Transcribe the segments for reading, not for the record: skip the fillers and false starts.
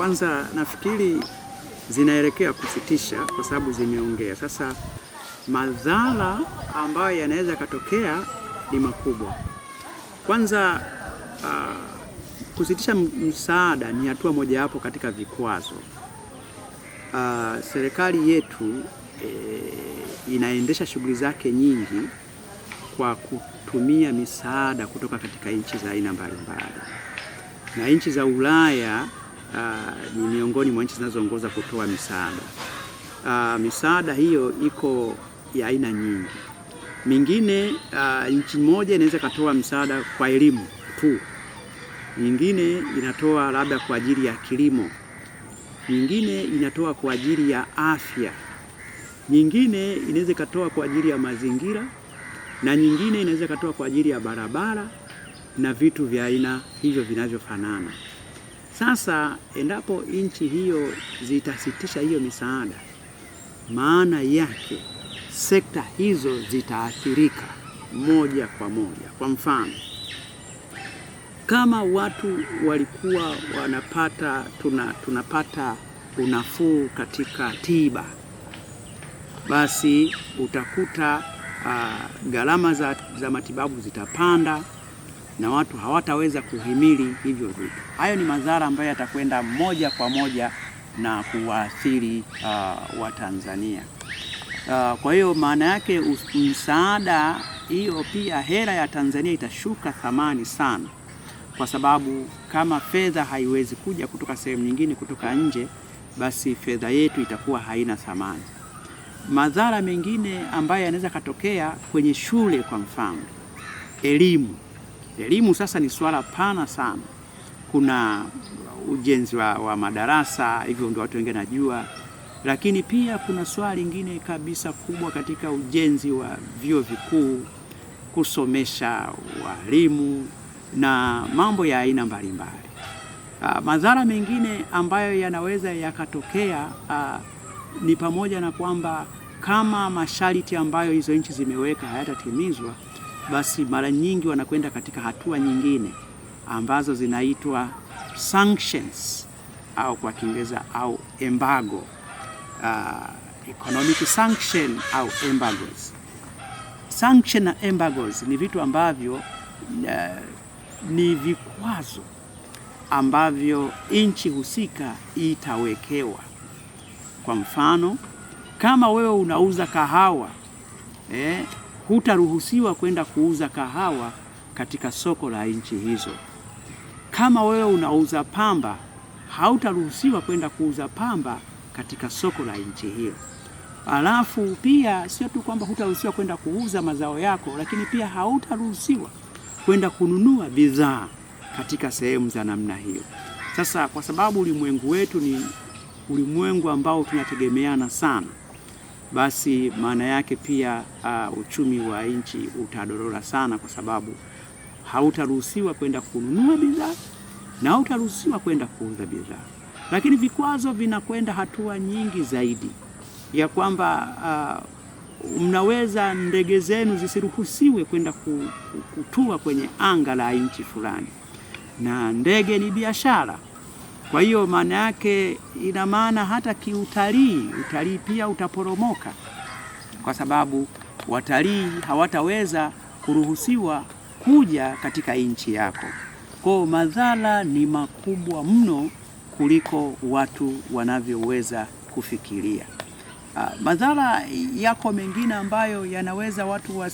Kwanza nafikiri zinaelekea kusitisha kwa sababu zimeongea. Sasa madhara ambayo yanaweza katokea ni makubwa. Kwanza kusitisha msaada ni hatua mojawapo katika vikwazo. Serikali yetu inaendesha shughuli zake nyingi kwa kutumia misaada kutoka katika nchi za aina mbalimbali, na nchi za Ulaya ni miongoni mwa nchi zinazoongoza kutoa misaada. Misaada hiyo iko ya aina nyingi. Mingine nchi moja inaweza katoa msaada kwa elimu tu, nyingine inatoa labda kwa ajili ya kilimo, nyingine inatoa kwa ajili ya afya, nyingine inaweza katoa kwa ajili ya mazingira, na nyingine inaweza katoa kwa ajili ya barabara na vitu vya aina hivyo vinavyofanana. Sasa endapo nchi hiyo zitasitisha hiyo misaada, maana yake sekta hizo zitaathirika moja kwa moja. Kwa mfano, kama watu walikuwa tunapata unafuu katika tiba, basi utakuta gharama za matibabu zitapanda na watu hawataweza kuhimili hivyo vitu. Hayo ni madhara ambayo yatakwenda moja kwa moja na kuwaathiri Watanzania. Kwa hiyo maana yake msaada hiyo, pia hela ya Tanzania itashuka thamani sana, kwa sababu kama fedha haiwezi kuja kutoka sehemu nyingine, kutoka nje, basi fedha yetu itakuwa haina thamani. Madhara mengine ambayo yanaweza katokea kwenye shule, kwa mfano elimu sasa ni swala pana sana. Kuna ujenzi wa madarasa, hivyo ndio watu wengi najua, lakini pia kuna swala lingine kabisa kubwa katika ujenzi wa vyuo vikuu, kusomesha walimu na mambo ya aina mbalimbali. Madhara mengine ambayo yanaweza yakatokea ni pamoja na kwamba kama masharti ambayo hizo nchi zimeweka hayatatimizwa, basi mara nyingi wanakwenda katika hatua nyingine ambazo zinaitwa sanctions, au kwa Kiingereza au embargo, economic sanction au embargoes. Sanction na embargoes ni vitu ambavyo ni vikwazo ambavyo nchi husika itawekewa. Kwa mfano, kama wewe unauza kahawa, hutaruhusiwa kwenda kuuza kahawa katika soko la nchi hizo. Kama wewe unauza pamba, hautaruhusiwa kwenda kuuza pamba katika soko la nchi hiyo. Alafu pia sio tu kwamba hutaruhusiwa kwenda kuuza mazao yako, lakini pia hautaruhusiwa kwenda kununua bidhaa katika sehemu za namna hiyo. Sasa kwa sababu ulimwengu wetu ni ulimwengu ambao tunategemeana sana, basi maana yake pia uchumi wa nchi utadorora sana, kwa sababu hautaruhusiwa kwenda kununua bidhaa na hautaruhusiwa kwenda kuuza bidhaa. Lakini vikwazo vinakwenda hatua nyingi zaidi, ya kwamba mnaweza ndege zenu zisiruhusiwe kwenda kutua kwenye anga la nchi fulani, na ndege ni biashara. Kwa hiyo maana yake, ina maana hata kiutalii, utalii pia utaporomoka, kwa sababu watalii hawataweza kuruhusiwa kuja katika nchi yako. Kwa madhara ni makubwa mno kuliko watu wanavyoweza kufikiria. Madhara yako mengine ambayo yanaweza watu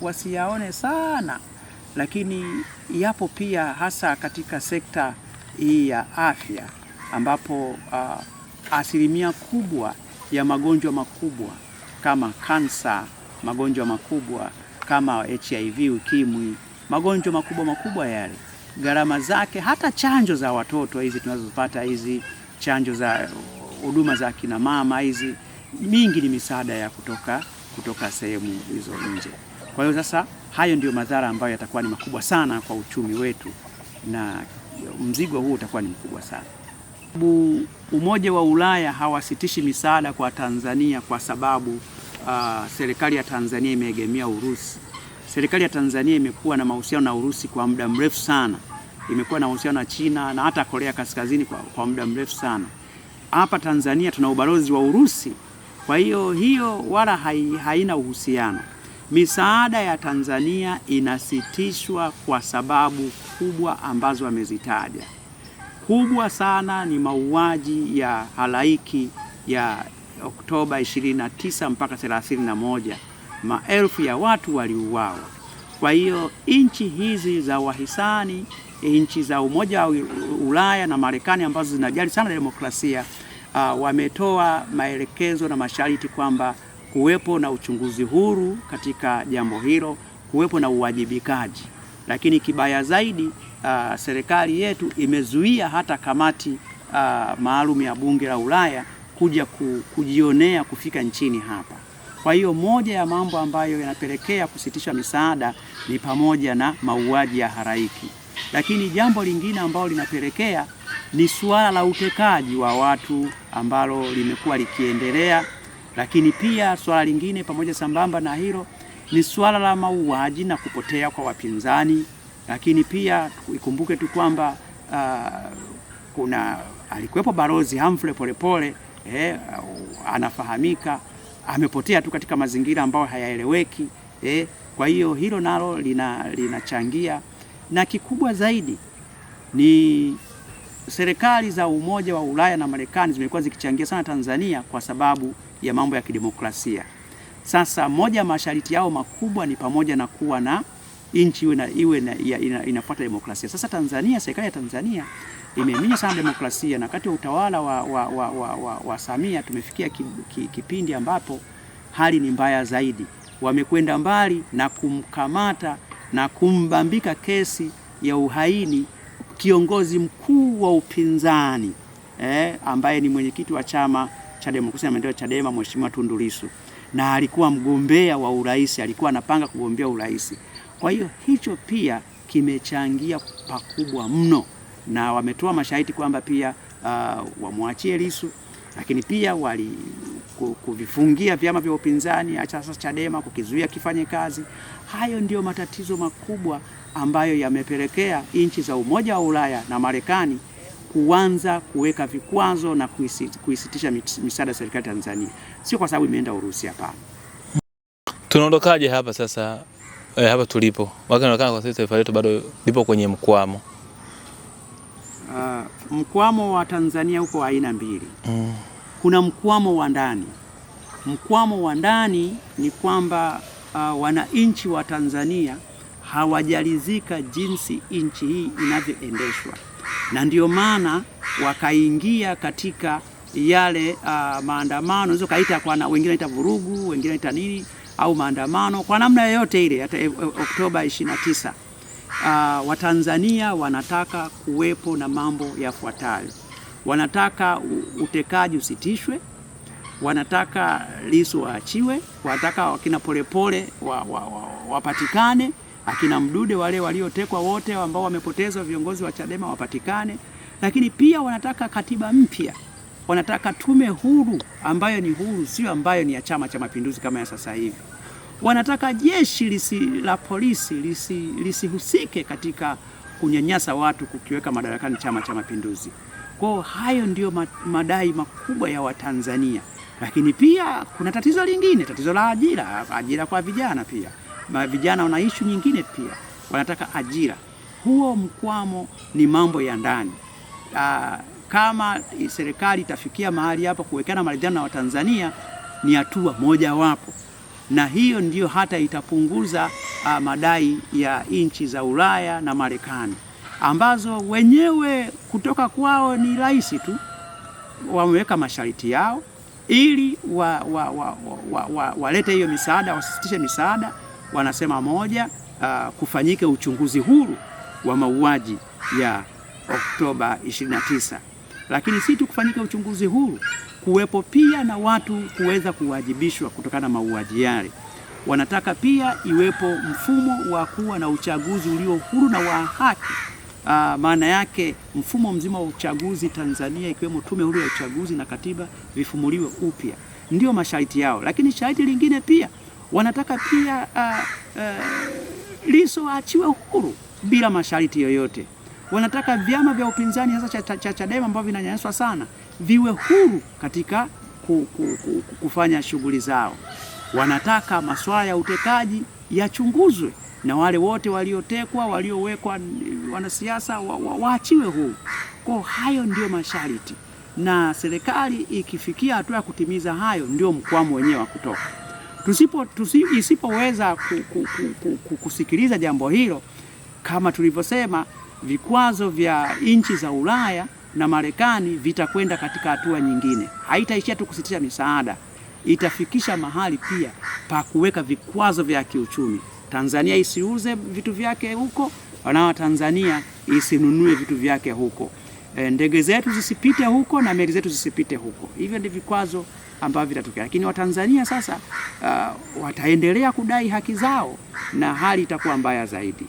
wasiyaone sana, lakini yapo pia, hasa katika sekta hii ya afya, ambapo asilimia kubwa ya magonjwa makubwa kama kansa, magonjwa makubwa kama HIV, ukimwi, magonjwa makubwa yale, gharama zake, hata chanjo za watoto hizi tunazopata, hizi chanjo za huduma za kina mama, hizi mingi ni misaada ya kutoka sehemu hizo nje. Kwa hiyo sasa hayo ndio madhara ambayo yatakuwa ni makubwa sana kwa uchumi wetu, na mzigo huu utakuwa ni mkubwa sana. Umoja wa Ulaya hawasitishi misaada kwa Tanzania kwa sababu serikali ya Tanzania imeegemea Urusi. Serikali ya Tanzania imekuwa na mahusiano na Urusi kwa muda mrefu sana, imekuwa na uhusiano na China na hata Korea Kaskazini kwa muda mrefu sana. Hapa Tanzania tuna ubalozi wa Urusi, kwa hiyo wala haina uhusiano. Misaada ya Tanzania inasitishwa kwa sababu kubwa ambazo amezitaja. Kubwa sana ni mauaji ya halaiki ya Oktoba 29 mpaka 31. Maelfu ya watu waliuawa. Kwa hiyo nchi hizi za wahisani, nchi za Umoja wa Ulaya na Marekani ambazo zinajali sana demokrasia, wametoa maelekezo na masharti kwamba kuwepo na uchunguzi huru katika jambo hilo, kuwepo na uwajibikaji. Lakini kibaya zaidi, serikali yetu imezuia hata kamati maalum ya Bunge la Ulaya kuja kujionea kufika nchini hapa. Kwa hiyo moja ya mambo ambayo yanapelekea kusitisha misaada ni pamoja na mauaji ya halaiki. Lakini jambo lingine ambalo linapelekea ni suala la utekaji wa watu ambalo limekuwa likiendelea. Lakini pia suala lingine pamoja sambamba na hilo ni suala la mauaji na kupotea kwa wapinzani. Lakini pia ikumbuke tu kwamba alikuwepo Balozi Humphrey Polepole, anafahamika, amepotea tu katika mazingira ambayo hayaeleweki. Kwa hiyo hilo nalo linachangia, na kikubwa zaidi ni serikali za Umoja wa Ulaya na Marekani zimekuwa zikichangia sana Tanzania kwa sababu ya mambo ya kidemokrasia. Sasa moja ya masharti yao makubwa ni pamoja na kuwa na nchi inafuata demokrasia. Sasa Tanzania, serikali ya Tanzania imeminya sana demokrasia, na wakati wa utawala wa Samia tumefikia kipindi ambapo hali ni mbaya zaidi. Wamekwenda mbali na kumkamata na kumbambika kesi ya uhaini kiongozi mkuu wa upinzani ambaye ni mwenyekiti wa Chama cha Demokrasia na Maendeleo Chadema, Mheshimiwa Tundu Lissu, na alikuwa mgombea wa urais, alikuwa anapanga kugombea urais. Kwa hiyo hicho pia kimechangia pakubwa mno, na wametoa masharti kwamba pia wamwachie Lissu, lakini pia kuvifungia vyama vya upinzani, acha sasa Chadema kukizuia kifanye kazi. Hayo ndio matatizo makubwa ambayo yamepelekea nchi za Umoja wa Ulaya na Marekani kuanza kuweka vikwazo na kuisitisha misaada ya serikali Tanzania. Sio kwa sababu imeenda Urusi, hapana. Tunaondokaje hapa sasa? Hapa tulipo inaonekana kwa sasa taifa letu bado lipo kwenye mkwamo. Mkwamo wa Tanzania uko aina mbili. Kuna mkwamo wa ndani. Mkwamo wa ndani ni kwamba wananchi wa Tanzania hawajalizika jinsi nchi hii inavyoendeshwa, na ndio maana wakaingia katika yale maandamano, unaweza kaita kwa wengine wanaita vurugu, wengine wanaita nini, au maandamano kwa namna yoyote ile. Hata Oktoba 29 Watanzania wanataka kuwepo na mambo yafuatayo. Wanataka utekaji usitishwe, wanataka Lissu waachiwe, wanataka wakina Polepole wapatikane, akina Mdude wale waliotekwa wote ambao wamepotezwa viongozi wa Chadema wapatikane. Lakini pia wanataka katiba mpya, wanataka tume huru ambayo ni huru, sio ambayo ni ya Chama cha Mapinduzi kama ya sasa hivi. Wanataka jeshi la polisi lisihusike katika kunyanyasa watu, kukiweka madarakani Chama cha Mapinduzi. Kwa hayo ndio madai makubwa ya Watanzania. Lakini pia kuna tatizo lingine, tatizo la ajira kwa vijana pia. Vijana wana issue nyingine pia, wanataka ajira. Huo mkwamo ni mambo ya ndani. Kama serikali itafikia mahali hapa kuwekana maridhiano na Watanzania, ni hatua moja wapo, na hiyo ndio hata itapunguza madai ya nchi za Ulaya na Marekani ambazo wenyewe kutoka kwao ni rahisi tu, wameweka masharti yao ili walete hiyo misaada, wasisitishe misaada. Wanasema moja, kufanyike uchunguzi huru wa mauaji ya Oktoba 29. Lakini si tu kufanyike uchunguzi huru, kuwepo pia na watu kuweza kuwajibishwa kutokana na mauaji yale. Wanataka pia iwepo mfumo wa kuwa na uchaguzi ulio huru na wa haki. Maana yake mfumo mzima wa uchaguzi Tanzania, ikiwemo tume huru ya uchaguzi na katiba, vifumuliwe upya. Ndio masharti yao. Lakini sharti lingine pia, wanataka pia Lissu aachiwe huru bila masharti yoyote. Wanataka vyama vya upinzani hasa cha Chadema ambavyo vinanyanyaswa sana viwe huru katika kufanya shughuli zao. Wanataka masuala ya utekaji yachunguzwe na wale wote waliotekwa, waliowekwa wanasiasa waachiwe huru. Kwa hayo ndio masharti, na serikali ikifikia hatua ya kutimiza hayo ndio mkwamo wenyewe wa kutoka. Isipoweza kusikiliza jambo hilo, kama tulivyosema, vikwazo vya nchi za Ulaya na Marekani vitakwenda katika hatua nyingine. Haitaishia tu kusitisha misaada, itafikisha mahali pia pa kuweka vikwazo vya kiuchumi. Tanzania isiuze vitu vyake huko, na Tanzania isinunue vitu vyake huko. Ndege zetu zisipite huko na meli zetu zisipite huko. Hivyo ndio vikwazo ambavyo vitatokea. Lakini Watanzania sasa wataendelea kudai haki zao na hali itakuwa mbaya zaidi.